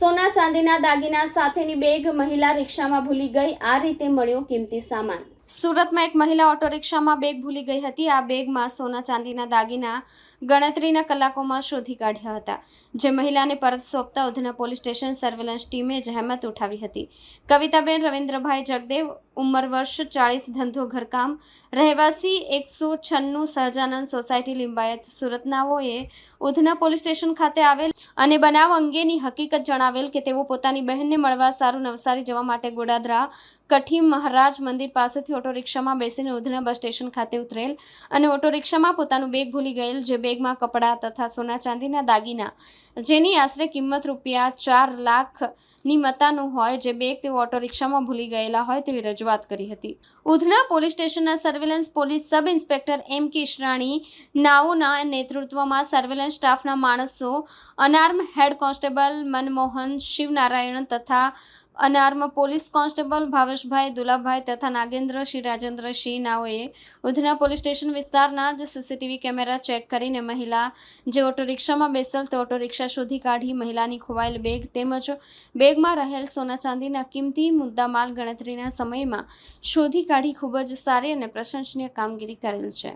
સોના ચાંદીના દાગીના સાથેની બેગ મહિલા રિક્ષામાં ભૂલી ગઈ, આ રીતે મળ્યો કિંમતી સામાન। સુરતમાં એક મહિલા ઓટો રિક્ષામાં બેગ ભૂલી ગઈ હતી। આ બેગમાં સોના ચાંદીના દાગીના ગણતરીના કલાકોમાં શોધી કાઢ્યા હતા, જે મહિલાને પરત સોંપતા ઉધના પોલીસ સ્ટેશન સર્વેલન્સ ટીમે જહેમત ઉઠાવી હતી। કવિતાબેન રવિન્દ્રભાઈ જગદેવ, ઉંમર વર્ષ 40, ધંધો ઘરકામ, રહેવાસી 196 સહજાનંદ સોસાયટી લિંબાયત, સુરતનાઓએ ઉધના પોલીસ સ્ટેશન ખાતે આવેલ અને બનાવ અંગેની હકીકત જણાવેલ કે તેઓ પોતાની બહેનને મળવા સારું નવસારી જવા માટે ગોડાદરા કઠી મહારાજ મંદિર પાસેથી ઓટો રિક્ષામાં બેસીને ઉધના બસ સ્ટેશન ખાતે ઉતરેલ અને ઓટો રિક્ષામાં પોતાનું બેગ ભૂલી ગયેલ, જે બેગમાં કપડાં તથા સોના ચાંદીના દાગીના જેની આશરે કિંમત રૂપિયા 4 લાખની મતાનું હોય, જે બેગ તેઓ ઓટો રિક્ષામાં ભૂલી ગયેલા હોય તેવી રજૂઆત કરી હતી। ઉધના પોલીસ સ્ટેશનના surveillance police sub inspector M. Kishrani નાઓના નેતૃત્વમાં સર્વેલન્સ સ્ટાફના માણસો, unarmed head constable Manmohan Shivnarayan તથા unarmed police constable Bhaveshbhai Dulabhai તથા નાગેન્દ્ર શ્રી રાજેન્દ્રસિંહ નાઓએ ઉધના પોલીસ સ્ટેશન વિસ્તારના જ સીસીટીવી કેમેરા ચેક કરીને મહિલા જે ઓટો રિક્ષામાં બેસેલ તે ઓટો રિક્ષા શોધી કાઢી મહિલાની ખોવાયેલ બેગ તેમજ બેગમાં રહેલ સોના ચાંદીના કિંમતી મુદ્દામાલ ગણતરીના સમયમાં શોધી કાઢી ખૂબ જ સારી અને પ્રશંસનીય કામગીરી કરેલ છે।